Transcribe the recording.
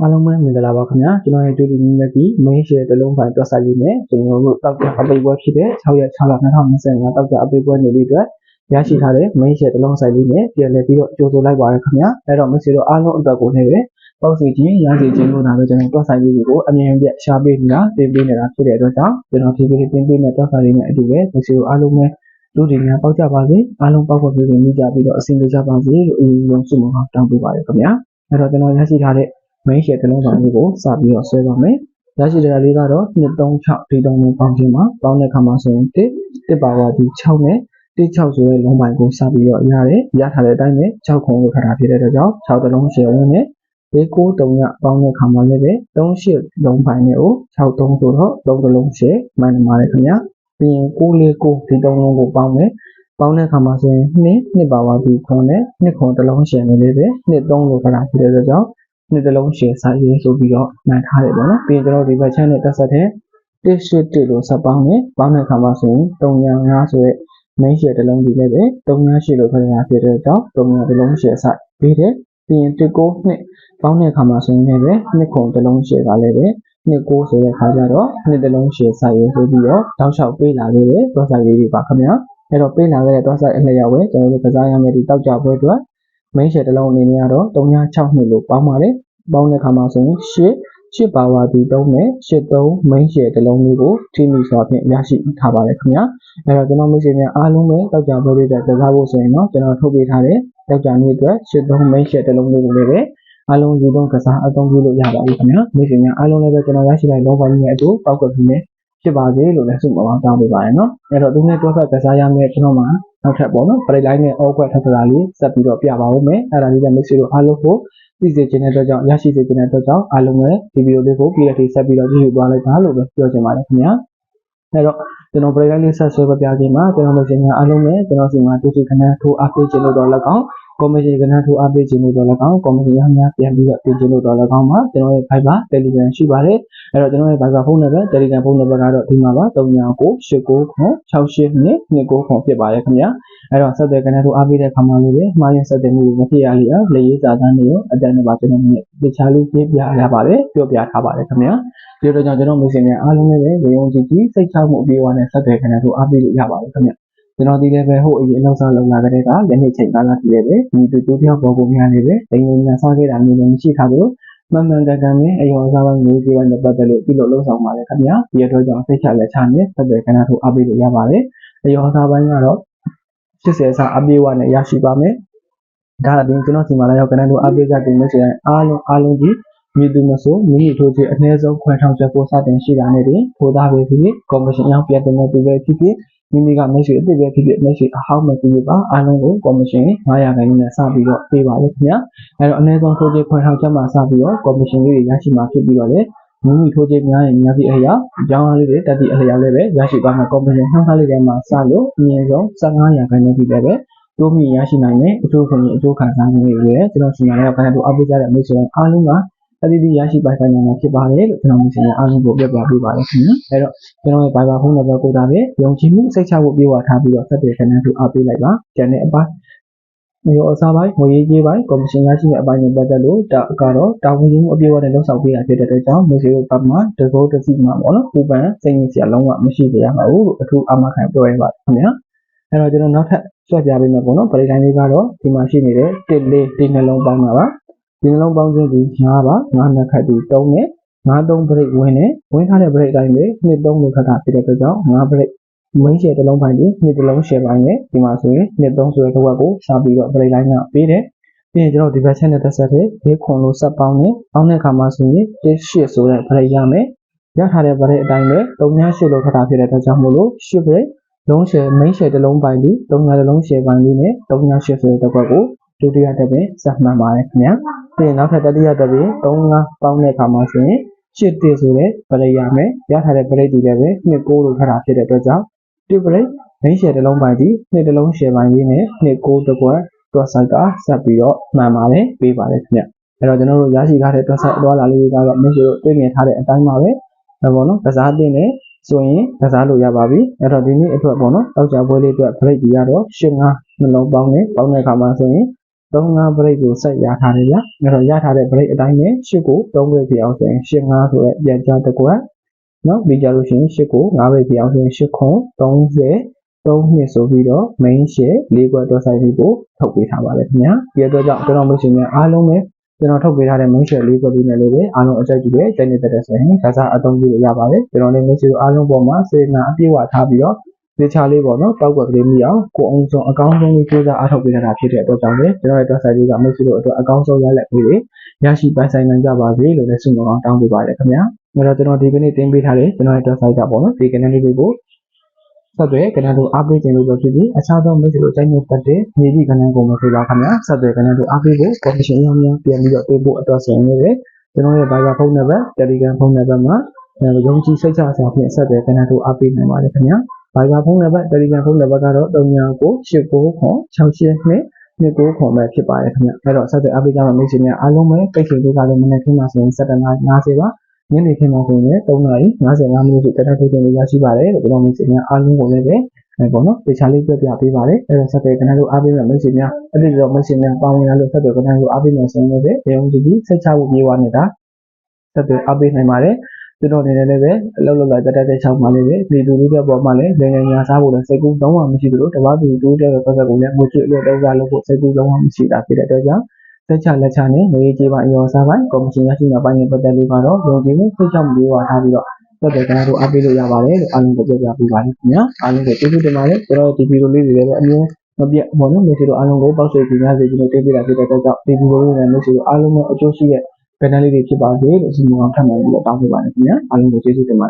အားလုံးပဲမင်္ဂလာပါခင်ဗျာကျွန်တော်ရဲ့တူတူညီမကြီး main share တစ်လုံးပိုင်းတွက်ဆိုင်လေးနဲ့ကျွန်တော်တို့တောက်ကြအပိတ်ပွဲဖြစ်တဲ့6ရက်6လ2025တောက်ကြအပိတ်ပွဲနေပြီးအတွက်ရရှိထားတဲ့ main share တစ်လုံးဆိုင်လေးနဲ့ပြန်လည်ပြီးတော့ကြိုဆိုလိုက်ပါရခင်ဗျာအဲ့တော့ message တော့အားလုံးအတွက်ကိုလည်းပဲပေါ့စီချင်းရရှိခြင်းလို့ဒါပဲကျွန်တော်တွက်ဆိုင်လေးကိုအမြင်ပြရှားပေးနေတာတင်ပေးနေတာဖြစ်တဲ့အတွက်ကြောင့်ကျွန်တော်ဖြည်းဖြည်းတင်ပေးမဲ့တွက်ဆိုင်လေးနဲ့အတူပဲ message ကိုအားလုံးပဲလူတွေများပေါက်ကြပါစေအားလုံးပေါက်ဖို့ပြည်နေကြပြီးတော့အဆင်ပြေကြပါစေလို့အရင်ဆုံးဆုမတောင်းပေးပါရခင်ဗျာအဲ့တော့ကျွန်တော်ရရှိထားတဲ့main share တစ်လုံးပိုင်းလေးကိုစပြီးတော့ဆွဲပါမယ်။ရရှိတဲ့လေးကတော့236ဒီတုံးလုံးပေါင်းခြင်းမှာပေါင်းတဲ့အခါမှာဆိုရင်1ပါဝါဒီ6နဲ့16ဆိုတဲ့လုံးပိုင်းကိုစပြီးတော့ရတယ်။ရထားတဲ့အတိုင်းပဲ6ခုလို့ခါတာဖြစ်တဲ့အတွက်ကြောင့်6တလုံး share ဝင်နဲ့493ညပေါင်းတဲ့အခါမှာလည်းပဲ38လုံးပိုင်းနဲ့ကို63ဆိုတော့3တလုံး share မှန်ပါတယ်ခင်ဗျာ။ပြီးရင်949ဒီတုံးလုံးကိုပေါင်းမယ်။ပေါင်းတဲ့အခါမှာဆိုရင်2ပါဝါဒီ9နဲ့2ခုတလုံး share နဲ့လည်းပဲ23လို့ခါတာဖြစ်တဲ့အတွက်ကြောင့်နှစ်တလုံး share စာရေးဆိုပြီးတော့မှန်ထားတယ်ပေါ့နော်ပြီးရင်ကျွန်တော်ဒီဘက် channel နဲ့တက်ဆက်တဲ့181လို့ဆက်ပေါင်းနဲ့ပေါင်းတဲ့အခါမှာဆိုရင်305ဆိုတဲ့ main share တစ်လုံးဒီလည်းပဲ308လို့ထပ်ရဖြစ်တဲ့ကြောင့်300တစ်လုံး share စာပြီးတယ်ပြီးရင်192ပေါင်းတဲ့အခါမှာဆိုရင်လည်းပဲ2ခုတစ်လုံး share ကလည်းပဲ29ဆိုတဲ့အခါကျတော့နှစ်တလုံး share စာရေးဆိုပြီးတော့တောက်လျှောက်ပေးလာခဲ့တဲ့တွက်ဆိုင်လေးတွေပါခင်ဗျာအဲ့တော့ပေးလာခဲ့တဲ့တွက်ဆိုင်အလျောက်ပဲကျွန်တော်တို့ကစားရမယ့်ဒီတောက်ကြပွဲအတွက်main share တစ်လုံးအနေနဲ့ကတော့362လို့ပေါင်းပါတယ်ပေါင်းတဲ့အခါမှာဆိုရင်8ပါဝါဒီ3နဲ့83 main share တစ်လုံးလေးကိုထိမိစွာဖြင့်ရရှိထားပါတယ်ခင်ဗျာအဲ့တော့ကျွန်တော်မိတ်ဆွေများအားလုံးပဲတောက်ကြပွဲလေးတွေကစားဖို့ဆိုရင်တော့ကျွန်တော်ထုတ်ပေးထားတဲ့တောက်ကြနေ့အတွက်83 main share တစ်လုံးလေးကိုလည်းပဲအားလုံးယူသုံးကစားအသုံးပြုလို့ရပါပြီခင်ဗျာမိတ်ဆွေများအားလုံးလည်းပဲကျွန်တော်ရရှိတဲ့လုံးပိုင်းနဲ့အတူပောက်ကပြီးနေဖြစ်ပါစေလို့လည်းဆုမတောင်းပေးပါရနော်အဲ့တော့ဒီနေ့တွဲဖက်ကစားရမယ့်ကျွန်တော်မှာနောက်ထပ်ပေါ့နော်ပရိတ်လိုက်နဲ့အောက်ကွက်ထပ်တာလေးဆက်ပြီးတော့ပြပါဦးမယ်အဲ့ဒါလေးလည်းမိတ်ဆွေတို့အားလုံးကိုသိစေချင်တဲ့အတွက်ကြောင့်ရရှိစေချင်တဲ့အတွက်ကြောင့်အားလုံးပဲဒီဗီဒီယိုလေးကိုပြီးတဲ့ထိဆက်ပြီးတော့ကြည့်ရှုသွားလိုက်ပါလို့ပဲပြောချင်ပါတယ်ခင်ဗျာအဲ့တော့ကျွန်တော်ပရိတ်လိုက်လေးဆက်ဆွဲပြပြခြင်းမှာကျွန်တော်မိတ်ဆွေများအားလုံးပဲကျွန်တော်စီမှာတူတီခဏထိုးအားပေးခြင်းလို့တော့လက်ကောင်commission ကဏ္ဍထိုးအားပေးခြင်းလို့တော့၎င်း commission ရများပြန်ပြီးတော့တင်ခြင်းလို့တော့၎င်းမှာကျွန်တော်ရဲ့ Viber Telegram ရှိပါတယ်အဲ့တော့ကျွန်တော်ရဲ့ Viber ဖုန်းနံပါတ် Telegram ဖုန်းနံပါတ်ကတော့ဒီမှာပါ39989969ဖြစ်ပါတယ်ခင်ဗျာအဲ့တော့ဆက်သွယ်ကဏ္ဍထိုးအားပေးတဲ့ခါမှာလေးပဲမှားရင်ဆက်သွယ်မှုမဖြစ်ရလေအောင်လက်ရေးစာတမ်းတွေရောအတန်းတွေပါကျွန်တော်ရဲ့တခြားလေးပြပြရပါတယ်ပြောပြထားပါတယ်ခင်ဗျာဒီလိုကြောင့်ကျွန်တော်မိတ်ဆွေများအားလုံးလည်းပဲရုံကြည်ကြည်စိတ်ချမှုအပြည့်အဝနဲ့ဆက်သွယ်ကဏ္ဍထိုးအားပေးလို့ရပါတယ်ခင်ဗျာကျွန်တော်ဒီလည်းပဲဟိုအရင်လောက်စားလောက်လာကြတဲ့ကယနေ့ချိန်ကာလတည်းလည်းပဲဒီတူတယောက်ပေါ်ကိုများနေပဲအရင်ကစားခဲ့တာမျိုးလည်းမရှိထားဘူးမှန်မှန်ကန်ကန်ပဲအယောအစားပိုင်းမျိုးကြီးပိုင်းနဲ့ပတ်သက်လို့ပြုလုပ်လုပ်ဆောင်ပါလေခင်ဗျာဒီအတွက်ကြောင့်စိတ်ချလက်ချနဲ့ဆက်သွယ်ကဏ္ဍထိုးအားပေးလို့ရပါတယ်အယောအစားပိုင်းကတော့80အစားအပြည့်အဝနဲ့ရရှိပါမယ်ဒါအပြင်ကျွန်တော်ဒီမှာလာရောက်ကဏ္ဍထိုးအားပေးကြတဲ့မျိုးဆိုရင်အားလုံးကြီးမြေသူမဆိုမိမိထိုးချအနည်းဆုံးခွဲထောင်ချက်ကိုစတင်ရှိတာနဲ့တင်ထိုးသားပဲဖြစ်ဖြစ်ကော်မရှင်ရောက်ပြတဲ့မျိုးပဲဖြစ်ဖြစ်မိမိကမိတ်ဆွေအစ်စ်ပဲဖြစ်ဖြစ်မိတ်ဆွေအဟောင်းပဲဖြစ်ဖြစ်ပါအားလုံးကိုကော်မရှင်900ခန်းနဲ့စပြီးတော့ပေးပါလိမ့်ခင်ဗျာအဲတော့အနည်းဆုံးထိုးချခွဲထောင်ချက်မှာစပြီးတော့ကော်မရှင်လေးတွေရရှိမှာဖြစ်ပြီးတော့လေမိမိထိုးချများရင်များသည့်အရာအကြောင်းအရာလေးတွေတက်သည့်အရာလေးပဲရရှိသွားမှာကော်မရှင်နှောင်းထားလေးတွေမှာစလို့အမြင့်ဆုံး1500ခန်းနဲ့ဖြစ်တယ်ပဲတိုးမြင့်ရရှိနိုင်တဲ့အကျိုးခွင့်အကျိုးခံစားမှုတွေလည်းကျွန်တော်စီမံတဲ့ကနေတော့အပိကြတဲ့မိတ်ဆွေအားလုံးကအသီးသီးရရှိပိုင်ဆိုင်နိုင်မှာဖြစ်ပါတယ်လို့ကျွန်တော်မိတ်ဆွေအားလုံးကိုပြပြပေးပါတယ်ခင်ဗျာအဲတော့ကျွန်တော်ရဲ့ Viber ဖုန်းနံပါတ်ကိုဒါပဲယုံကြည်မှုစိတ်ချဖို့ပြေဝထားပြီးတော့ဆက်သွယ်ခဏသူအားပေးလိုက်ပါကျန်တဲ့အပိုင်းမျိုးအစားပိုင်းငွေရေးကြေးပိုင်းကော်မရှင်ရရှိတဲ့အပိုင်းတွေပတ်သက်လို့ကတော့တာဝန်ယူမှုအပြည့်အဝနဲ့လုပ်ဆောင်ပေးရဖြစ်တဲ့အတွက်ကြောင့်မျိုးစေ့တို့ပတ်မှာတစိုးတစီမှာပေါ့နော်ပူပန်စိတ်ညစ်စရာလုံးဝမရှိကြရပါဘူးလို့အထူးအမခံပြောရပါတယ်ခင်ဗျာအဲတော့ကျွန်တော်နောက်ထပ်ဆွဲပြပေးမယ်ပေါ့နော်ပရိတိုင်းလေးကတော့ဒီမှာရှိနေတဲ့1 4နှလုံးပေါင်းတာပါဒီနှလုံးပေါင်းခြင်းဒီ5ပါ5နှစ်ခတ်ဒီ3နဲ့53 break ဝင်နေဝင်ထားတဲ့ break အတိုင်းပဲ2 3လို့ခတ်တာဖြစ်တဲ့အတွက်ကြောင့်5 break main share တစ်လုံးပိုင်းဒီ2တစ်လုံး share ပိုင်းနဲ့ဒီမှာဆိုရင်2 3ဆိုတဲ့တစ်ဝက်ကိုစပြီးတော့ break line ကပေးတယ်ပြီးရင်ကျွန်တော်ဒီဘက် channel တက်ဆက်တဲ့၄ခွန်လို့ဆက်ပေါင်းနဲ့ပေါင်းတဲ့အခါမှာဆိုရင်8ဆိုတဲ့ break ရမယ်ရထားတဲ့ break အတိုင်းပဲ38လို့ခတ်တာဖြစ်တဲ့အတွက်ကြောင့်မို့လို့8 break လုံး share main share တစ်လုံးပိုင်းဒီ3တစ်လုံး share ပိုင်းလေးနဲ့38ဆိုတဲ့တစ်ဝက်ကိုဒုတိယတစ်ပင်ဆက်မှန်ပါတယ်ခင်ဗျာပြီးရင်နောက်ထပ်တတိယတစ်ပင်3 ပေါင်းတဲ့အခါမှာဆိုရင်8တိဆိုတဲ့ပရိယာမယ်ရထားတဲ့ပရိတ်ဒီလည်းပဲ2 9လို့ထပ်တာဖြစ်တဲ့အတွက်ကြောင့်ဒီပရိတ် main share တစ်လုံးပိုင်းဒီ2တစ်လုံး share ပိုင်းလေးနဲ့2 9တစ်ခွက်တွက်ဆိုင်ကဆက်ပြီးတော့မှန်ပါတယ်ပေးပါတယ်ခင်ဗျအဲ့တော့ကျွန်တော်တို့ရရှိထားတဲ့တွက်ဆိုင်အသွားလာလေးတွေကတော့မင်းတို့တွေ့မြင်ထားတဲ့အတိုင်းပါပဲဘောနော်ကစားတင်နေဆိုရင်ကစားလို့ရပါပြီအဲ့တော့ဒီနေ့အတွက်ပေါ့နော်တောက်ကြပွဲလေးအတွက်ပရိတ်ဒီကတော့8 5နှလုံးပေါင်းနဲ့ပေါင်းတဲ့အခါမှာဆိုရင် 35 break ကိုဆက်ရထားတယ်ဗျ။အဲ့တော့ရထားတဲ့ break အတိုင်းပဲ8ကို3 break ပြအောင်ဆိုရင်8 5ဆိုတဲ့ပြန်ကြားတစ်ကွက်နော်ပြီးကြလို့ရှိရင်8ကို5 break ပြအောင်ဆိုရင်8ခွန်30 3နှစ်ဆိုပြီးတော့ main share 4ကွက်တော့ size ကိုထုတ်ပေးထားပါတယ်ခင်ဗျာ။ဒီအတွက်ကြောင့်ကျွန်တော်မိတ်ဆွေများအားလုံးပဲကျွန်တော်ထုတ်ပေးထားတဲ့ main share 4ကွက်လေးနဲ့လည်းပဲအားလုံးအကြိုက်ကြည့်ပဲကျန်နေတဲ့ဆိုရင်ဒါစားအသုံးပြုလို့ရပါတယ်။ကျွန်တော်လည်းမိတ်ဆွေတို့အားလုံးပေါ်မှာစေနာအပြည့်ဝထားပြီးတော့ဒီချာလေးပေါ့နော်တောက်ကွက်ကလေးမြအောင်ကိုအောင်ဆုံးအကောင်းဆုံးလေးကြိုးစားအားထုတ်ပေးတာဖြစ်တဲ့အတွက်ကြောင့်လည်းကျွန်တော်ရဲ့တော့ size လေးကမိတ်ဆွေတို့အတွက်အကောင်းဆုံးရလက်လေးတွေရရှိပိုင်ဆိုင်နိုင်ကြပါစေလို့လည်းဆုမကောင်းတောင်းပေးပါတယ်ခင်ဗျာ။အဲ့တော့ကျွန်တော်ဒီကနေ့တင်ပေးထားတဲ့ကျွန်တော်ရဲ့တော့ size ကပေါ့နော်ဒီကနေ့လေးတွေကိုဆက်သွယ်ကဏ္ဍတို့အားပေးခြင်းလို့ပဲဖြစ်ပြီးအခြားသောမိတ်ဆွေတို့အကြိုက်နဲ့ပတ်တဲ့မြေကြီးကဏ္ဍကိုမဖြစ်ပါခင်ဗျာဆက်သွယ်ကဏ္ဍတို့အားပေးဖို့ commission ရောင်းပြန်ပြီးတော့ပေးဖို့အတွက်ဆိုရင်လည်းကျွန်တော်ရဲ့ Viber ဖုန်းနံပါတ် Telegram ဖုန်းနံပါတ်မှာယုံကြည်စိတ်ချစွာဖြင့်ဆက်သွယ်ကဏ္ဍတို့အားပေးနိုင်ပါတယ်ခင်ဗျာ Viber ဖုန်းနံပါတ် Telegram ဖုန်းနံပါတ်ကတော့39989229ခွန်ပဲဖြစ်ပါတယ်ခင်ဗျအဲ့တော့ဆက်သွယ်အားပေးကြပါမိတ်ဆွေများအားလုံးပဲပိတ်ချိန်လေးကလည်းမနေ့ကမှဆိုရင်17:50ပါညနေခင်းမှာဆိုရင်3:55မိနစ်ထိတက်တက်ထုတ်တင်ရရှိပါတယ်လို့ကျွန်တော်မိတ်ဆွေများအားလုံးကိုလည်းပေါ့နော်တေချာလေးပြပြပေးပါတယ်အဲ့တော့ဆက်သွယ်ကဏ္ဍတို့အားပေးမဲ့မိတ်ဆွေများအဲ့ဒီတော့မိတ်ဆွေများပါဝင်လာလို့ဆက်သွယ်ကဏ္ဍတို့အားပေးမဲ့ဆိုရင်လည်းရုံကြည့်စိတ်ချဖို့ပြေးဝနေတာဆက်သွယ်အားပေးနိုင်ပါတယ်ကျွန်တော်အနေနဲ့လည်းပဲအလုပ်လုပ်လိုက်တက်တဲ့6မှာလေးပဲဒီလူတွေပေါ်မှာလည်းငယ်ညာစားဖို့လည်းစိတ်ကူးလုံးဝမရှိသလိုတပတ်တူတိုးတဲ့ဘက်ကကိုလည်းငွေချွေလို့တော့စားလို့ဖို့စိတ်ကူးလုံးဝမရှိတာဖြစ်တဲ့အတွက်ကြောင့်သက်ချလက်ချနဲ့ငွေကြေးပိုင်းအရောစားပိုင်းကော်မရှင်ရရှိတဲ့ပိုင်းနဲ့ပတ်သက်လို့ကတော့ယုံကြည်မှုစိတ်ချမှုတွေပါထားပြီးတော့ဆက်သွယ်ကဏ္ဍတို့အားပေးလို့ရပါတယ်လို့အားလုံးကိုပြောပြပေးပါလိမ့်ခင်ဗျာအားလုံးကိုကျေးဇူးတင်ပါတယ်ကျွန်တော်ဒီဗီဒီယိုလေးတွေလည်းအမြင်မပြတ်ဘောနော်မိတ်ဆွေတို့အားလုံးကိုပေါက်ဆွေပြများစေပြီးတော့တင်ပြတာဖြစ်တဲ့အတွက်ကြောင့်ဒီဗီဒီယိုလေးနဲ့မိတ်ဆွေတို့အားလုံးနဲ့အကျိုးရှိတဲ့ကဏ္ဍလေးတွေဖြစ်ပါစေလို့ဆုမွန်အောင်ထပ်မံပြီးတော့တောင်းပေးပါတယ်ခင်ဗျာအားလုံးကိုကျေးဇူးတင်ပါတယ်